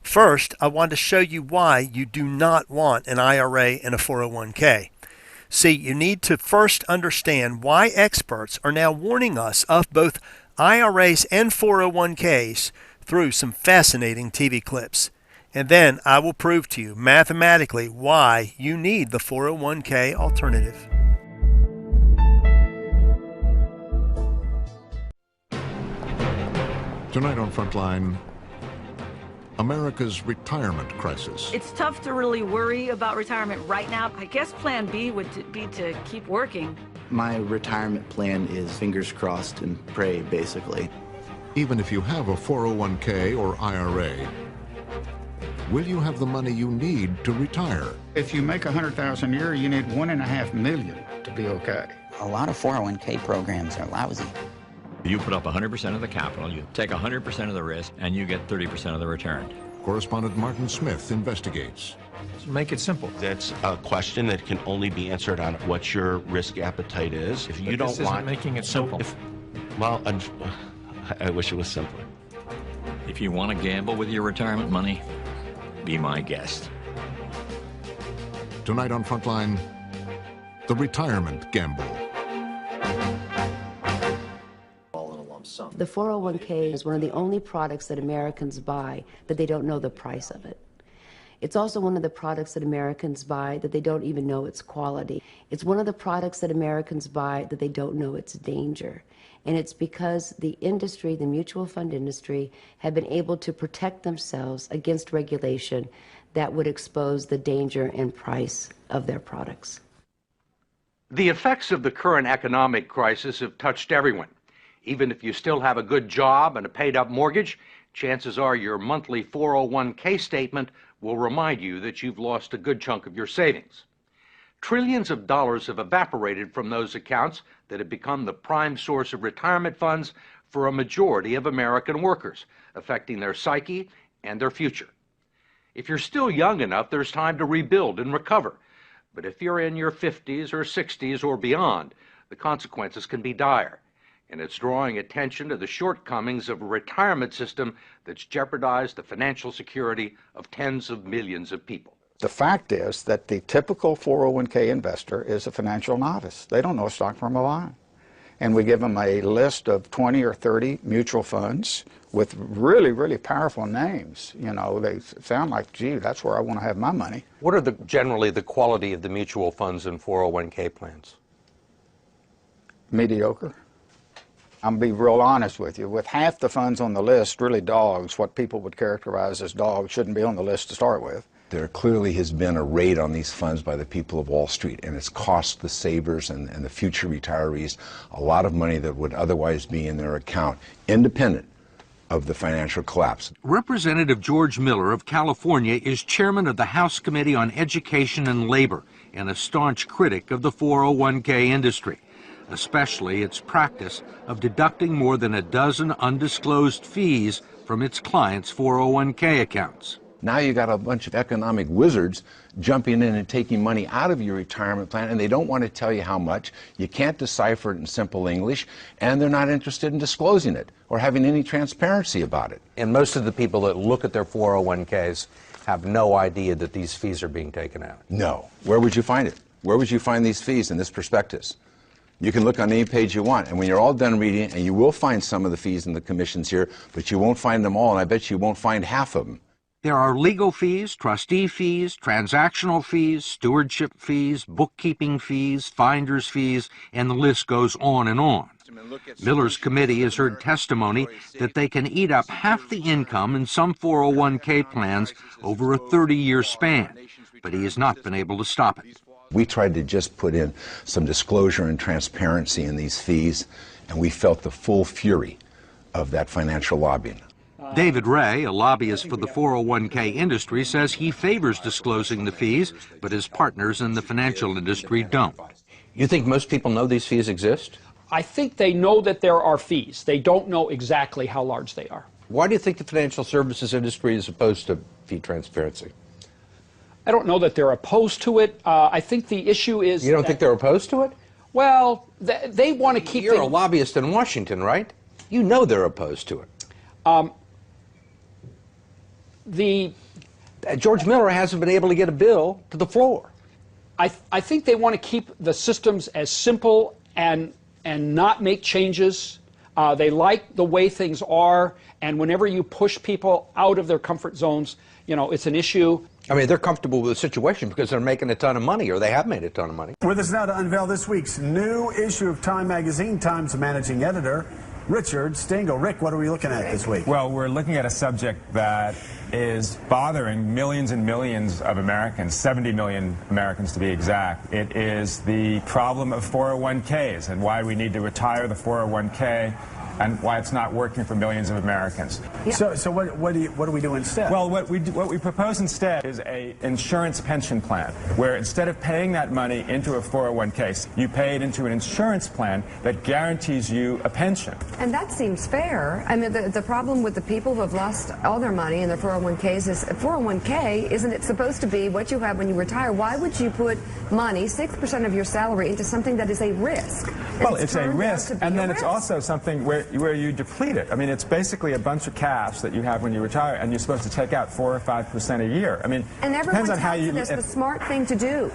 First, I want to show you why you do not want an IRA and a 401k. See, you need to first understand why experts are now warning us of both IRAs and 401ks through some fascinating TV clips. And then I will prove to you mathematically why you need the 401k alternative. Tonight on Frontline, America's retirement crisis. It's tough to really worry about retirement right now. I guess plan B would be to keep working. My retirement plan is fingers crossed and pray, basically. Even if you have a 401k or IRA, will you have the money you need to retire? If you make $100,000 a year, you need $1.5 million to be okay. A lot of 401k programs are lousy. You put up 100% of the capital, you take 100% of the risk, and you get 30% of the return. Correspondent Martin Smith investigates. Make it simple. That's a question that can only be answered on what your risk appetite is. If you don't want making it simple. Well, I wish it was simpler. If you want to gamble with your retirement money, be my guest. Tonight on Frontline, the retirement gamble. The 401k is one of the only products that Americans buy that they don't know the price of it. It's also one of the products that Americans buy that they don't even know its quality. It's one of the products that Americans buy that they don't know its danger. And it's because the industry, the mutual fund industry, have been able to protect themselves against regulation that would expose the danger and price of their products. The effects of the current economic crisis have touched everyone. Even if you still have a good job and a paid-up mortgage, chances are your monthly 401k statement will remind you that you've lost a good chunk of your savings. Trillions of dollars have evaporated from those accounts that have become the prime source of retirement funds for a majority of American workers, affecting their psyche and their future. If you're still young enough, there's time to rebuild and recover. But if you're in your 50s or 60s or beyond, the consequences can be dire. And it's drawing attention to the shortcomings of a retirement system that's jeopardized the financial security of tens of millions of people. The fact is that the typical 401k investor is a financial novice. They don't know a stock from a bond. And we give them a list of 20 or 30 mutual funds with really, really powerful names. You know, they sound like, gee, that's where I want to have my money. What are generally the quality of the mutual funds and 401k plans? Mediocre. I'll be real honest with you. With half the funds on the list, really dogs, what people would characterize as dogs, shouldn't be on the list to start with. There clearly has been a raid on these funds by the people of Wall Street, and it's cost the savers and the future retirees a lot of money that would otherwise be in their account, independent of the financial collapse. Representative George Miller of California is chairman of the House Committee on Education and Labor and a staunch critic of the 401k industry, especially its practice of deducting more than a dozen undisclosed fees from its clients' 401k accounts. Now you got a bunch of economic wizards jumping in and taking money out of your retirement plan, and they don't want to tell you how much. You can't decipher it in simple English, and they're not interested in disclosing it or having any transparency about it. And most of the people that look at their 401ks have no idea that these fees are being taken out. No. Where would you find it? Where would you find these fees in this prospectus? You can look on any page you want, and when you're all done reading it, and you will find some of the fees and the commissions here, but you won't find them all, and I bet you won't find half of them. There are legal fees, trustee fees, transactional fees, stewardship fees, bookkeeping fees, finder's fees, and the list goes on and on. Miller's committee has heard testimony that they can eat up half the income in some 401k plans over a 30-year span, but he has not been able to stop it. We tried to just put in some disclosure and transparency in these fees, and we felt the full fury of that financial lobbying. David Ray, a lobbyist for the 401k industry, says he favors disclosing the fees, but his partners in the financial industry don't. You think most people know these fees exist? I think they know that there are fees. They don't know exactly how large they are. Why do you think the financial services industry is opposed to fee transparency? I don't know that they're opposed to it. I think the issue is... You don't think they're opposed to it? Well, they want to keep... You're a lobbyist in Washington, right? You know they're opposed to it. George Miller hasn't been able to get a bill to the floor. I think they want to keep the systems as simple and not make changes. They like the way things are, and whenever you push people out of their comfort zones, you know, it's an issue. I mean, they're comfortable with the situation because they're making a ton of money, or they have made a ton of money. With us now to unveil this week's new issue of Time magazine, Time's managing editor, Richard Stengel. Rick, what are we looking at this week? Well, we're looking at a subject that is bothering millions and millions of Americans, 70 million Americans to be exact. It is the problem of 401ks and why we need to retire the 401k and why it's not working for millions of Americans. Yeah. So what do we do instead? Well, what we propose instead is a insurance pension plan, where instead of paying that money into a 401k, you pay it into an insurance plan that guarantees you a pension. And that seems fair. I mean, the problem with the people who have lost all their money in their 401ks is 401k, isn't it supposed to be what you have when you retire? Why would you put money, 6% of your salary, into something that is a risk? Well, it's a risk, and then it's also something where you deplete it. I mean, it's basically a bunch of cash that you have when you retire, and you're supposed to take out 4 or 5% a year. I mean, and everyone depends on how you. That's the smart thing to do.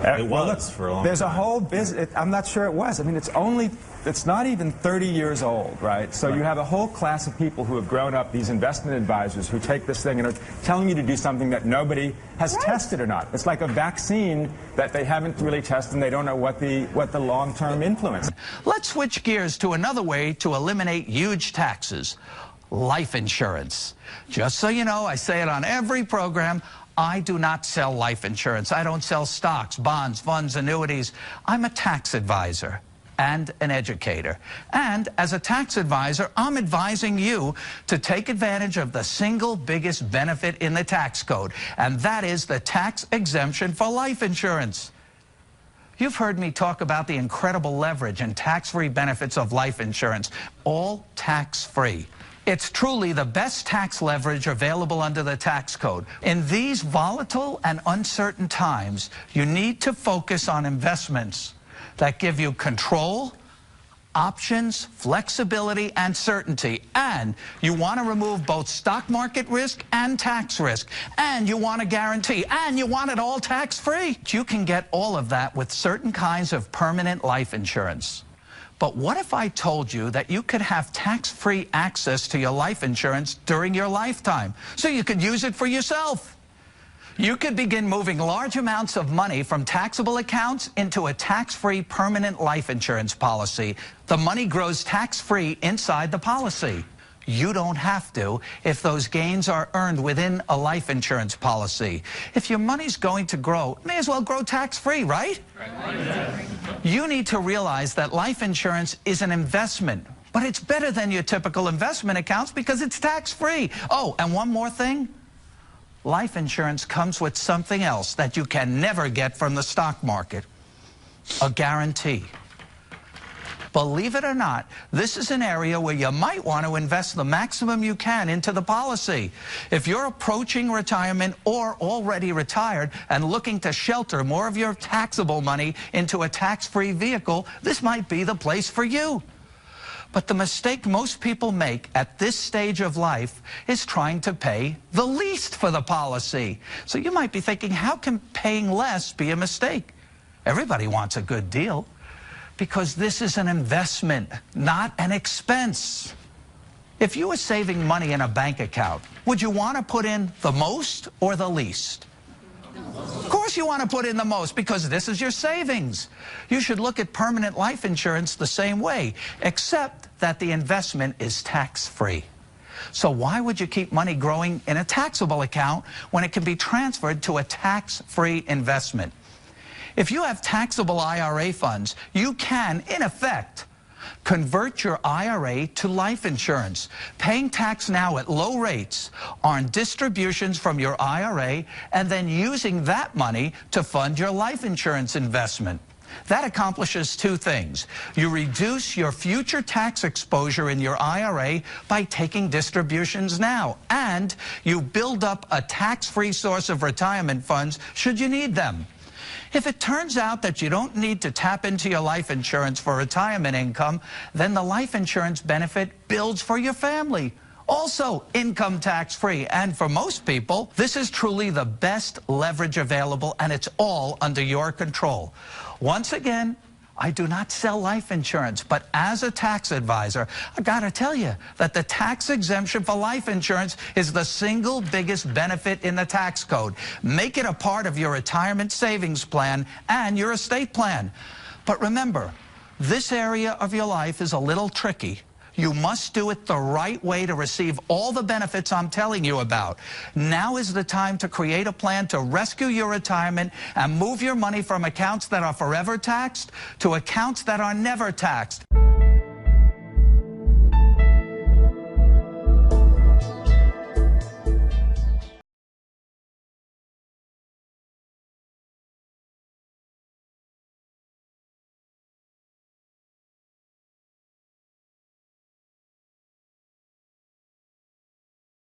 It was for a long time. There's a whole business. I'm not sure it was. I mean, it's not even 30 years old, right? So you have a whole class of people who have grown up, these investment advisors, who take this thing and are telling you to do something that nobody has tested or not. It's like a vaccine that they haven't really tested, and they don't know what the long-term influence. Let's switch gears to another way to eliminate huge taxes: life insurance. Just so you know, I say it on every program, I do not sell life insurance. I don't sell stocks, bonds, funds, annuities. I'm a tax advisor and an educator. And as a tax advisor, I'm advising you to take advantage of the single biggest benefit in the tax code, and that is the tax exemption for life insurance. You've heard me talk about the incredible leverage and tax-free benefits of life insurance, all tax-free. It's truly the best tax leverage available under the tax code. In these volatile and uncertain times, you need to focus on investments that give you control, options, flexibility, and certainty. And you want to remove both stock market risk and tax risk. And you want a guarantee. And you want it all tax-free. You can get all of that with certain kinds of permanent life insurance. But what if I told you that you could have tax-free access to your life insurance during your lifetime, so you could use it for yourself? You could begin moving large amounts of money from taxable accounts into a tax-free permanent life insurance policy. The money grows tax-free inside the policy. You don't have to if those gains are earned within a life insurance policy. If your money's going to grow, it may as well grow tax-free, right? You need to realize that life insurance is an investment, but it's better than your typical investment accounts because it's tax-free. Oh, and one more thing. Life insurance comes with something else that you can never get from the stock market: a guarantee. Believe it or not, this is an area where you might want to invest the maximum you can into the policy. If you're approaching retirement or already retired and looking to shelter more of your taxable money into a tax-free vehicle, this might be the place for you. But the mistake most people make at this stage of life is trying to pay the least for the policy. So you might be thinking, how can paying less be a mistake? Everybody wants a good deal, because this is an investment, not an expense. If you were saving money in a bank account, would you want to put in the most or the least? Of course you want to put in the most, because this is your savings. You should look at permanent life insurance the same way, except that the investment is tax-free. So why would you keep money growing in a taxable account when it can be transferred to a tax-free investment? If you have taxable IRA funds, you can, in effect, convert your IRA to life insurance, paying tax now at low rates on distributions from your IRA, and then using that money to fund your life insurance investment. That accomplishes two things. You reduce your future tax exposure in your IRA by taking distributions now, and you build up a tax-free source of retirement funds should you need them. If it turns out that you don't need to tap into your life insurance for retirement income, then the life insurance benefit builds for your family. Also income tax free. And for most people, this is truly the best leverage available, and it's all under your control. Once again, I do not sell life insurance, but as a tax advisor, I gotta tell you that the tax exemption for life insurance is the single biggest benefit in the tax code. Make it a part of your retirement savings plan and your estate plan. But remember, this area of your life is a little tricky. You must do it the right way to receive all the benefits I'm telling you about. Now is the time to create a plan to rescue your retirement and move your money from accounts that are forever taxed to accounts that are never taxed.